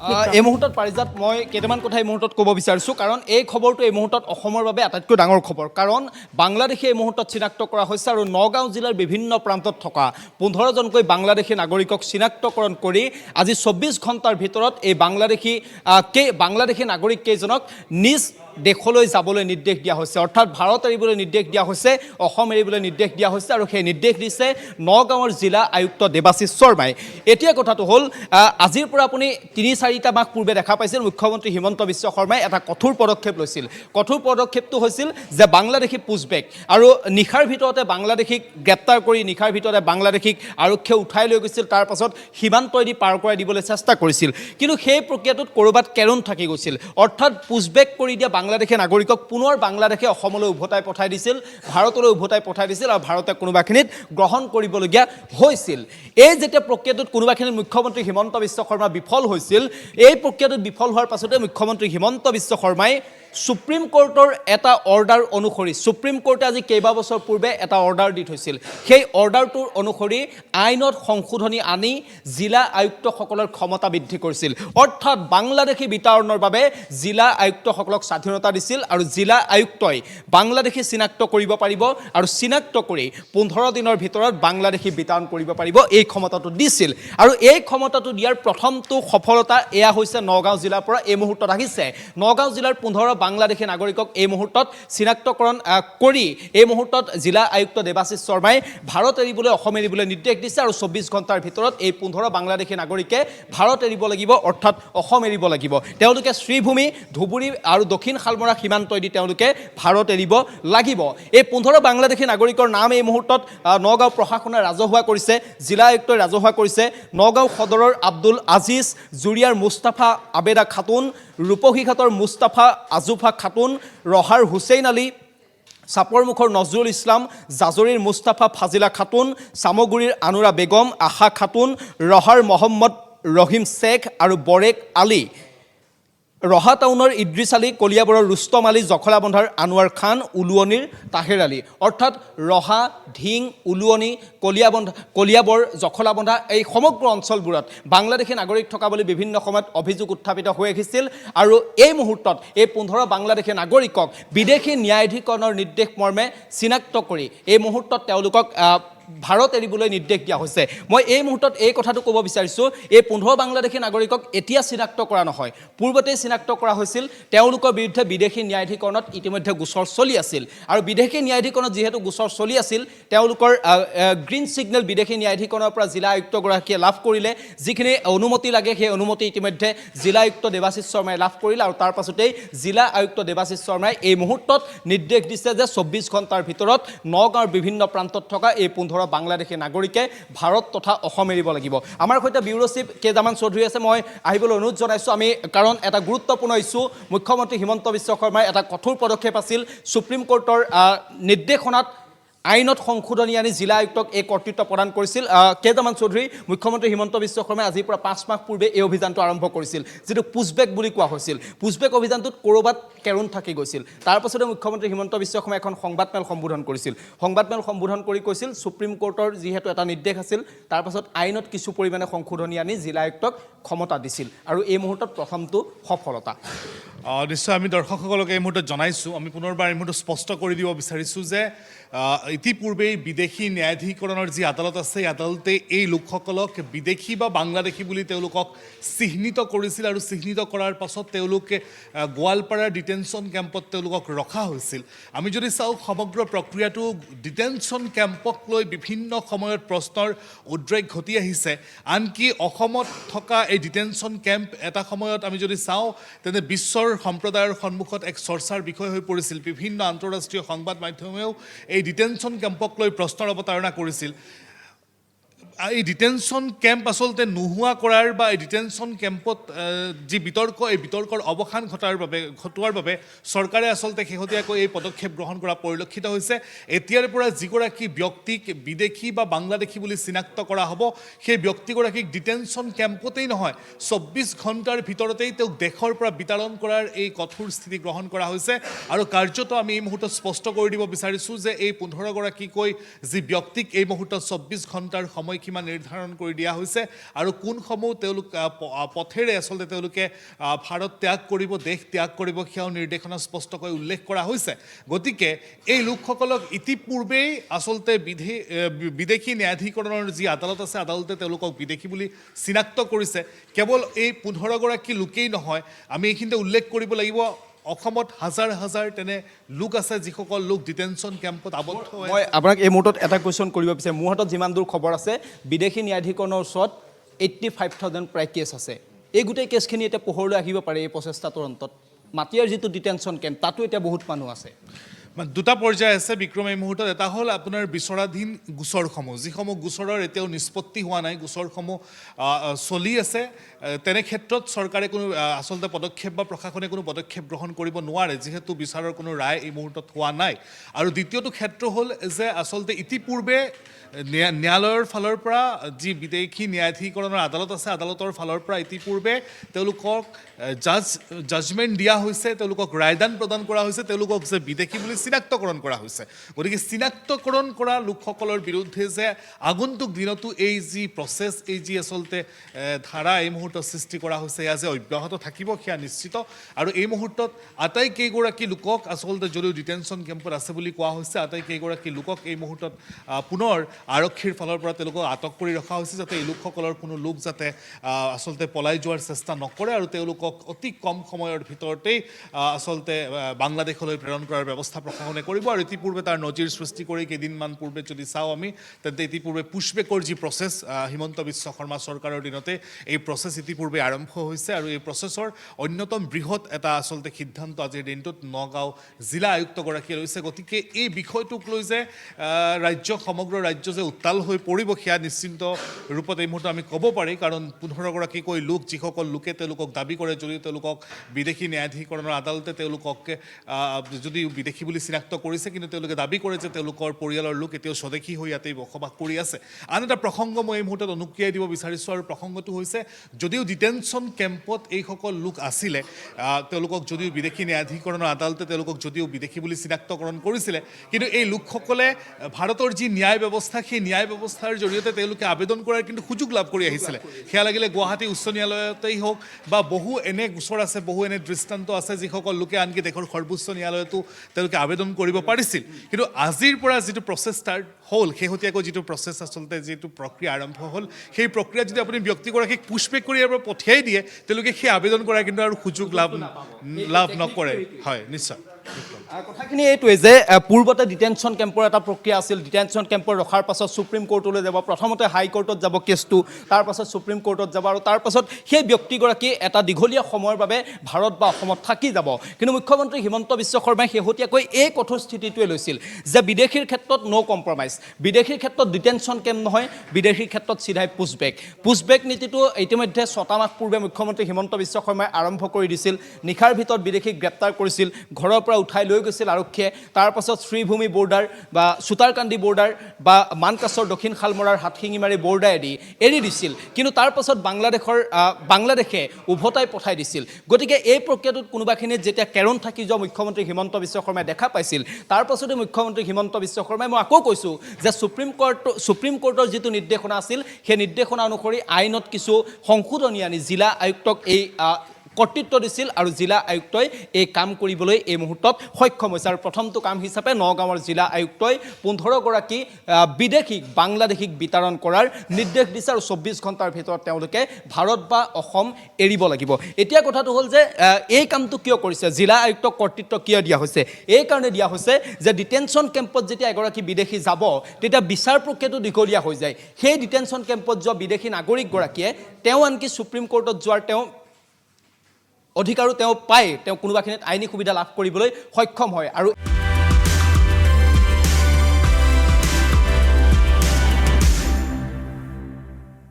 এই মুহূৰ্তত পাৰিজাত মই কেইটামান কথা এই মুহূৰ্তত ক'ব বিচাৰিছোঁ কাৰণ এই খবৰটো এই মুহূৰ্তত অসমৰ বাবে আটাইতকৈ ডাঙৰ খবৰ কাৰণ বাংলাদেশী এই মুহূৰ্তত চিনাক্ত কৰা হৈছে আৰু নগাঁও জিলাৰ বিভিন্ন প্ৰান্তত থকা 15জনকৈ বাংলাদেশী নাগৰিকক চিনাক্তকৰণ কৰি আজি 24 ঘণ্টাৰ ভিতৰত এই বাংলাদেশী নাগৰিক কেইজনক নিজ দেশলৈ যাবলৈ নিৰ্দেশ দিয়া হৈছে অৰ্থাৎ ভাৰত এৰিবলৈ নিৰ্দেশ দিয়া হৈছে অসম এৰিবলৈ নিৰ্দেশ দিয়া হৈছে আৰু সেই নিৰ্দেশ দিছে নগাঁৱৰ জিলা আয়ুক্ত দেৱাশিষ শৰ্মাই এতিয়া কথাটো হ'ল আজিৰ পৰা আপুনি 3-4টা মাহ পূৰ্বে দেখা পাইছিল মুখ্যমন্ত্ৰী হিমন্ত বিশ্ব শৰ্মাই এটা কঠোৰ পদক্ষেপ লৈছিল কঠোৰ পদক্ষেপটো হৈছিল যে বাংলাদেশী পুছবেক আৰু নিশাৰ ভিতৰতে বাংলাদেশীক গ্ৰেপ্তাৰ কৰি নিশাৰ ভিতৰতে বাংলাদেশীক আৰক্ষীয়ে উঠাই লৈ গৈছিল তাৰ পাছত সীমান্তইদি পাৰ কৰাই দিবলৈ চেষ্টা কৰিছিল কিন্তু সেই প্ৰক্ৰিয়াটোত ক'ৰবাত কেৰুণ থাকি গৈছিল অৰ্থাৎ পুছবেক কৰি দিয়া বাংলাদেশী নাগৰিকক পুনৰ বাংলাদেশে অসমলৈ উভতাই পঠাই দিছিল ভাৰতলৈ উভতাই পঠাই দিছিল আৰু ভাৰতে কোনোবাখিনিত গ্ৰহণ কৰিবলগীয়া হৈছিল এই যেতিয়া প্ৰক্ৰিয়াটোত কোনোবাখিনিত মুখ্যমন্ত্ৰী হিমন্ত বিশ্ব শৰ্মা বিফল হৈছিল এই প্ৰক্ৰিয়াটোত বিফল হোৱাৰ পাছতে মুখ্যমন্ত্ৰী হিমন্ত বিশ্ব শৰ্মাই সুপ্ৰিম কোৰ্টৰ এটা অৰ্ডাৰ অনুসৰি সুপ্ৰিম কোৰ্টে আজি কেইবাবছৰ পূৰ্বে এটা অৰ্ডাৰ দি থৈছিল সেই অৰ্ডাৰটোৰ অনুসৰি আইনত সংশোধনী আনি জিলা আয়ুক্তসকলৰ ক্ষমতা বৃদ্ধি কৰিছিল অৰ্থাৎ বাংলাদেশী বিতাৰণৰ বাবে জিলা আয়ুক্তসকলক স্বাধীনতা দিছিল আৰু জিলা আয়ুক্তই বাংলাদেশী চিনাক্ত কৰিব পাৰিব আৰু চিনাক্ত কৰি 15 দিনৰ ভিতৰত বাংলাদেশী বিতাৰণ কৰিব পাৰিব এই ক্ষমতাটো দিছিল আৰু এই ক্ষমতাটো দিয়াৰ প্ৰথমটো সফলতা এয়া হৈছে নগাঁও জিলাৰ পৰা এই মুহূৰ্তত আহিছে নগাঁও জিলাৰ 15 বাংলাদেশী নাগৰিকক এই মুহূৰ্তত চিনাক্তকৰণ কৰি এই মুহূৰ্তত জিলা আয়ুক্ত দেৱাশিষ শৰ্মাই ভাৰত এৰিবলৈ অসম এৰিবলৈ নিৰ্দেশ দিছে আৰু 24 ঘণ্টাৰ ভিতৰত এই 15 বাংলাদেশী নাগৰিকে ভাৰত এৰিব লাগিব অৰ্থাৎ অসম এৰিব লাগিব তেওঁলোকে শ্ৰীভূমি ধুবুৰী আৰু দক্ষিণ শালমৰা সীমান্তইদি তেওঁলোকে ভাৰত এৰিব লাগিব এই 15 বাংলাদেশী নাগৰিকৰ নাম এই মুহূৰ্তত নগাঁও প্ৰশাসনে ৰাজহুৱা কৰিছে জিলা আয়ুক্তই ৰাজহুৱা কৰিছে নগাঁও সদৰৰ আব্দুল আজিজ জুৰিয়াৰ মুস্তাফা আবেদা খাতুন ৰূপহীঘাটৰ মুস্তাফা আজুফা খাতুন ৰহাৰ হুছেইন আলী চাপৰমুখৰ নজৰুল ইছলাম জাজৰিৰ মুস্তাফা ফাজিলা খাতুন চামগুৰিৰ আনুৰা বেগম আশা খাতুন ৰহাৰ মহম্মদ ৰহিম শেখ আৰু বৰেক আলী ৰহা টাউনৰ ইদ্ৰিছ আলী কলিয়াবৰৰ ৰুস্তম আলী জখলাবন্ধাৰ আনোৱাৰ খান উলুৱনিৰ তাহেৰ আলী অৰ্থাৎ ৰহা ঢিং উলুৱনি কলিয়াবৰ জখলাবন্ধা এই সমগ্ৰ অঞ্চলবোৰত বাংলাদেশী নাগৰিক থকা বুলি বিভিন্ন সময়ত অভিযোগ উত্থাপিত হৈ আহিছিল আৰু এই মুহূৰ্তত এই 15 বাংলাদেশী নাগৰিকক বিদেশী ন্যায়াধিকৰণৰ নিৰ্দেশ মৰ্মে চিনাক্ত কৰি এই মুহূৰ্তত তেওঁলোকক ভাৰত এৰিবলৈ নিৰ্দেশ দিয়া হৈছে মই এই মুহূৰ্তত এই কথাটো ক'ব বিচাৰিছোঁ এই 15 বাংলাদেশী নাগৰিকক এতিয়া চিনাক্ত কৰা নহয় পূৰ্বতেই চিনাক্ত কৰা হৈছিল তেওঁলোকৰ বিৰুদ্ধে বিদেশী ন্যায়াধিকৰণত ইতিমধ্যে গোচৰ চলি আছিল আৰু বিদেশী ন্যায়াধিকৰণত যিহেতু গোচৰ চলি আছিল তেওঁলোকৰ গ্ৰীণ ছিগনেল বিদেশী ন্যায়াধিকৰণৰ পৰা জিলা আয়ুক্তগৰাকীয়ে লাভ কৰিলে যিখিনি অনুমতি লাগে সেই অনুমতি ইতিমধ্যে জিলা আয়ুক্ত দেৱাশিষ শৰ্মাই লাভ কৰিলে আৰু তাৰ পাছতেই জিলা আয়ুক্ত দেৱাশিষ শৰ্মাই এই মুহূৰ্তত নিৰ্দেশ দিছে যে 24 ঘণ্টাৰ ভিতৰত নগাঁৱৰ বিভিন্ন প্ৰান্তত থকা এই 15 বাংলাদেশী নাগৰিকে ভাৰত তথা অসম এৰিব লাগিব আমাৰ সৈতে ব্যুৰো চিফ কেজামান চৌধুৰী আছে মই আহিবলৈ অনুৰোধ জনাইছোঁ আমি কাৰণ এটা গুৰুত্বপূৰ্ণ ইছ্যু মুখ্যমন্ত্ৰী হিমন্ত বিশ্ব শৰ্মাৰ এটা কঠোৰ পদক্ষেপ আছিল সুপ্ৰিম কোৰ্টৰ নিৰ্দেশনাত আইনত সংশোধনী আনি জিলা আয়ুক্তক এই কৰ্তৃত্ব প্ৰদান কৰিছিল কেজামান চৌধুৰী মুখ্যমন্ত্ৰী হিমন্ত বিশ্ব শৰ্মাই আজিৰ পৰা 5 মাহ পূৰ্বে এই অভিযানটো আৰম্ভ কৰিছিল যিটো পুছবেক বুলি কোৱা হৈছিল পুছবেক অভিযানটোত ক'ৰবাত কেৰুণ থাকি গৈছিল তাৰ পাছতে মুখ্যমন্ত্ৰী হিমন্ত বিশ্ব শৰ্মাই এখন সংবাদমেল সম্বোধন কৰিছিল সংবাদমেল সম্বোধন কৰি কৈছিল সুপ্ৰিম কোৰ্টৰ যিহেতু এটা নিৰ্দেশ আছিল তাৰ পাছত আইনত কিছু পৰিমাণে সংশোধনী আনি জিলা আয়ুক্তক ক্ষমতা দিছিল আৰু এই মুহূৰ্তত প্ৰথমটো সফলতা নিশ্চয় আমি দৰ্শকসকলক এই মুহূৰ্তত জনাইছোঁ আমি পুনৰবাৰ এই মুহূৰ্তত স্পষ্ট কৰি দিব বিচাৰিছোঁ যে ইতিপূৰ্বেই বিদেশী ন্যায়াধিকৰণৰ যি আদালত আছে এই আদালতে এই লোকসকলক বিদেশী বা বাংলাদেশী বুলি তেওঁলোকক চিহ্নিত কৰিছিল আৰু চিহ্নিত কৰাৰ পাছত তেওঁলোকে গোৱালপাৰাৰ ডিটেনশ্যন কেম্পত তেওঁলোকক ৰখা হৈছিল আমি যদি চাওঁ সমগ্ৰ প্ৰক্ৰিয়াটো ডিটেনশ্যন কেম্পক লৈ বিভিন্ন সময়ত প্ৰশ্নৰ উদ্ৰেক ঘটি আহিছে আনকি অসমত থকা এই ডিটেনশ্যন কেম্প এটা সময়ত আমি যদি চাওঁ তেনে বিশ্বৰ সম্প্ৰদায়ৰ সন্মুখত এক চৰ্চাৰ বিষয় হৈ পৰিছিল বিভিন্ন আন্তঃৰাষ্ট্ৰীয় সংবাদ মাধ্যমেও এই ডিটেনশ্যন কেম্পক লৈ প্ৰশ্নৰ অৱতাৰণা কৰিছিল এই ডিটেনশ্যন কেম্প আচলতে নোহোৱা কৰাৰ বা এই ডিটেনশ্যন কেম্পত যি বিতৰ্ক এই বিতৰ্কৰ অৱসান ঘটোৱাৰ বাবে চৰকাৰে আচলতে শেহতীয়াকৈ এই পদক্ষেপ গ্ৰহণ কৰা পৰিলক্ষিত হৈছে এতিয়াৰ পৰা যিগৰাকী ব্যক্তিক বিদেশী বা বাংলাদেশী বুলি চিনাক্ত কৰা হ'ব সেই ব্যক্তিগৰাকীক ডিটেনশ্যন কেম্পতেই নহয় 24 ঘণ্টাৰ ভিতৰতেই তেওঁক দেশৰ পৰা বিতাড়ন কৰাৰ এই কঠোৰ স্থিতি গ্ৰহণ কৰা হৈছে আৰু কাৰ্যত আমি এই মুহূৰ্তত স্পষ্ট কৰি দিব বিচাৰিছোঁ যে এই 15 গৰাকীকৈ যি ব্যক্তিক এই মুহূৰ্তত 24 ঘণ্টাৰ সময় সময়সীমা নিৰ্ধাৰণ কৰি দিয়া হৈছে আৰু কোনসমূহ তেওঁলোক পথেৰে আচলতে তেওঁলোকে ভাৰত ত্যাগ কৰিব, দেশ ত্যাগ কৰিব, সেয়াও নিৰ্দেশনা স্পষ্টকৈ উল্লেখ কৰা হৈছে। গতিকে এই লোকসকলক ইতিপূৰ্বেই আচলতে বিদেশী ন্যায়াধিকৰণৰ যি আদালত আছে, আদালতে তেওঁলোকক বিদেশী বুলি চিনাক্ত কৰিছে। কেৱল এই 15 গৰাকী লোকেই নহয়, আমি এইখিনিতে উল্লেখ কৰিব লাগিব অসমত হাজাৰ হাজাৰ তেনে লোক আছে যিসকল লোক ডিটেনশ্যন কেম্পত আবদ্ধ হৈ মই আপোনাক এই মুহূৰ্তত এটা কুৱেশ্যন কৰিব বিচাৰিম। মোৰ হাতত যিমান দূৰ খবৰ আছে, বিদেশী ন্যায়াধিকৰণৰ ওচৰত 85,000 প্ৰায় কেছ আছে। এই গোটেই কেছখিনি এতিয়া পোহৰলৈ আহিব পাৰে এই প্ৰচেষ্টাটোৰ অন্তত। মাটিয়াৰ যিটো ডিটেনশ্যন কেম্প, তাতো এতিয়া বহুত মানুহ আছে। দুটা পৰ্যায় আছে বিক্ৰম এই মুহূৰ্তত। এটা হ'ল আপোনাৰ বিচাৰাধীন গোচৰসমূহ, যিসমূহ গোচৰৰ এতিয়াও নিষ্পত্তি হোৱা নাই, গোচৰসমূহ চলি আছে। তেনে ক্ষেত্ৰত চৰকাৰে কোনো আচলতে পদক্ষেপ বা প্ৰশাসনে কোনো পদক্ষেপ গ্ৰহণ কৰিব নোৱাৰে, যিহেতু বিচাৰৰ কোনো ৰায় এই মুহূৰ্তত হোৱা নাই। আৰু দ্বিতীয়টো ক্ষেত্ৰ হ'ল যে আচলতে ইতিপূৰ্বে ন্যায়ালয়ৰ ফালৰ পৰা যি বিদেশী ন্যায়াধিকৰণৰ আদালত আছে, আদালতৰ ফালৰ পৰা ইতিপূৰ্বে তেওঁলোকক জাজমেণ্ট দিয়া হৈছে, তেওঁলোকক ৰায়দান প্ৰদান কৰা হৈছে, তেওঁলোকক যে বিদেশী বুলি চিনাক্তকৰণ কৰা হৈছে। গতিকে চিনাক্তকৰণ কৰা লোকসকলৰ বিৰুদ্ধে যে আগন্তুক দিনতো এই যি প্ৰচেছ, এই যি আচলতে ধাৰা এই মুহূৰ্তত সৃষ্টি কৰা হৈছে, এয়া যে অব্যাহত থাকিব সেয়া নিশ্চিত। আৰু এই মুহূৰ্তত আটাইকেইগৰাকী লোকক আচলতে যদিও ডিটেনশ্যন কেম্পত আছে বুলি কোৱা হৈছে, আটাইকেইগৰাকী লোকক এই মুহূৰ্তত পুনৰ আৰক্ষীৰ ফালৰ পৰা তেওঁলোকক আটক কৰি ৰখা হৈছে, যাতে এই লোকসকলৰ কোনো লোক যাতে আচলতে পলাই যোৱাৰ চেষ্টা নকৰে আৰু তেওঁলোকক অতি কম সময়ৰ ভিতৰতেই আচলতে বাংলাদেশলৈ প্ৰেৰণ কৰাৰ ব্যৱস্থা প্ৰশাসনে কৰিব। আৰু ইতিপূৰ্বে তাৰ নজিৰ সৃষ্টি কৰি কেইদিনমান পূৰ্বে যদি চাওঁ আমি, তেন্তে ইতিপূৰ্বে পুছবেকৰ যি প্ৰচেছ হিমন্ত বিশ্ব শৰ্মা চৰকাৰৰ দিনতে এই প্ৰচেছ ইতিপূৰ্বে আৰম্ভ হৈছে। আৰু এই প্ৰচেছৰ অন্যতম বৃহৎ এটা আচলতে সিদ্ধান্ত আজিৰ দিনটোত নগাঁও জিলা আয়ুক্তগৰাকীয়ে লৈছে। গতিকে এই বিষয়টোক লৈ যে সমগ্ৰ ৰাজ্য যে উত্তাল হৈ পৰিব, সেয়া নিশ্চিন্ত ৰূপত এই মুহূৰ্তত আমি ক'ব পাৰি। কাৰণ 15 গৰাকীকৈ লোক, যিসকল লোকে তেওঁলোকক দাবী কৰে, যদিও তেওঁলোকক বিদেশী ন্যায়াধিকৰণৰ আদালতে তেওঁলোকক যদিও বিদেশী বুলি চিনাক্ত কৰিছে, কিন্তু তেওঁলোকে দাবী কৰে যে তেওঁলোকৰ পৰিয়ালৰ লোক এতিয়াও স্বদেশী হৈ ইয়াতেই বসবাস কৰি আছে। আন এটা প্ৰসংগ মই এই মুহূৰ্তত অনুক্ৰিয়াই দিব বিচাৰিছোঁ, আৰু প্ৰসংগটো হৈছে যদিও ডিটেনশ্যন কেম্পত এইসকল লোক আছিলে, তেওঁলোকক যদিও বিদেশী ন্যায়াধিকৰণৰ আদালতে তেওঁলোকক যদিও বিদেশী বুলি চিনাক্তকৰণ কৰিছিলে, কিন্তু এই লোকসকলে ভাৰতৰ যি ন্যায় ব্যৱস্থা, সেই ন্যায় ব্যৱস্থাৰ জৰিয়তে তেওঁলোকে আবেদন কৰাৰ কিন্তু সুযোগ লাভ কৰি আহিছিলে। সেয়া লাগিলে গুৱাহাটী উচ্চ ন্যায়ালয়তেই হওক বা বহু এনে গোচৰ আছে, বহু এনে দৃষ্টান্ত আছে, যিসকল লোকে আনকি দেশৰ সৰ্বোচ্চ ন্যায়ালয়তো তেওঁলোকে আবেদন কৰিব পাৰিছিল। কিন্তু আজিৰ পৰা যিটো প্ৰচেছ ষ্টাৰ্ট হ'ল, শেহতীয়াকৈ যিটো প্ৰচেছ আচলতে যিটো প্ৰক্ৰিয়া আৰম্ভ হ'ল, সেই প্ৰক্ৰিয়াত যদি আপুনি ব্যক্তিগৰাকীক পুছবেক কৰি ইয়াৰ পৰা পঠিয়াই দিয়ে, তেওঁলোকে সেই আবেদন কৰাৰ কিন্তু আৰু সুযোগ লাভ নকৰে। হয়, নিশ্চয়। কথাখিনি এইটোৱে যে পূৰ্বতে ডিটেনশ্যন কেম্পৰ এটা প্ৰক্ৰিয়া আছিল। ডিটেনশ্যন কেম্পৰ ৰখাৰ পাছত সুপ্ৰিম কোৰ্টলৈ যাব, প্ৰথমতে হাইকোৰ্টত যাব কেছটো, তাৰ পাছত সুপ্ৰিম কোৰ্টত যাব, আৰু তাৰ পাছত সেই ব্যক্তিগৰাকী এটা দীঘলীয়া সময়ৰ বাবে ভাৰত বা অসমত থাকি যাব। কিন্তু মুখ্যমন্ত্ৰী হিমন্ত বিশ্ব শৰ্মাই শেহতীয়াকৈ এই কঠোৰ স্থিতিটোৱে লৈছিল যে বিদেশীৰ ক্ষেত্ৰত ন' কম্প্ৰমাইজ, বিদেশীৰ ক্ষেত্ৰত ডিটেনশ্যন কেম্প নহয়, বিদেশীৰ ক্ষেত্ৰত চিধাই পুছবেক নীতিটো ইতিমধ্যে 6 মাহ পূৰ্বে মুখ্যমন্ত্ৰী হিমন্ত বিশ্ব শৰ্মাই আৰম্ভ কৰি দিছিল। নিশাৰ ভিতৰত বিদেশীক গ্ৰেপ্তাৰ কৰিছিল, ঘৰৰ পৰা উঠাই লৈ গৈছিল আৰক্ষীয়ে। তাৰ পাছত শ্ৰীভূমি বৰ্ডাৰ বা চুতাৰকান্দি বৰ্ডাৰ বা মানকাছৰ দক্ষিণ শালমৰাৰ হাতশিঙিমাৰী বৰ্ডাৰেদি এৰি দিছিল। কিন্তু তাৰ পাছত বাংলাদেশে উভতাই পঠাই দিছিল। গতিকে এই প্ৰক্ৰিয়াটোত কোনোবাখিনিত যেতিয়া কেৰণ থাকি যোৱা মুখ্যমন্ত্ৰী হিমন্ত বিশ্ব শৰ্মাই দেখা পাইছিল, তাৰ পাছতে মুখ্যমন্ত্ৰী হিমন্ত বিশ্ব শৰ্মাই, মই আকৌ কৈছোঁ যে সুপ্ৰিম কোৰ্টৰ যিটো নিৰ্দেশনা আছিল, সেই নিৰ্দেশনা অনুসৰি আইনত কিছু সংশোধনী আনি জিলা আয়ুক্তক এই কৰ্তৃত্ব দিছিল, আৰু জিলা আয়ুক্তই এই কাম কৰিবলৈ এই মুহূৰ্তত সক্ষম হৈছে। আৰু প্ৰথমটো কাম হিচাপে নগাঁৱৰ জিলা আয়ুক্তই 15 গৰাকী বাংলাদেশীক বিতৰণ কৰাৰ নিৰ্দেশ দিছে, আৰু 24 ঘণ্টাৰ ভিতৰত তেওঁলোকে ভাৰত বা অসম এৰিব লাগিব। এতিয়া কথাটো হ'ল যে এই কামটো কিয় কৰিছে, জিলা আয়ুক্তক কৰ্তৃত্ব কিয় দিয়া হৈছে? এই কাৰণে দিয়া হৈছে যে ডিটেনশ্যন কেম্পত যেতিয়া এগৰাকী বিদেশী যাব, তেতিয়া বিচাৰ প্ৰক্ৰিয়াটো দীঘলীয়া হৈ যায়। সেই ডিটেনশ্যন কেম্পত যোৱা বিদেশী নাগৰিকগৰাকীয়ে তেওঁ আনকি সুপ্ৰিম কোৰ্টত যোৱাৰ অধিকাৰো তেওঁ পায়, তেওঁ কোনোবাখিনিত আইনী সুবিধা লাভ কৰিবলৈ সক্ষম হয়। আৰু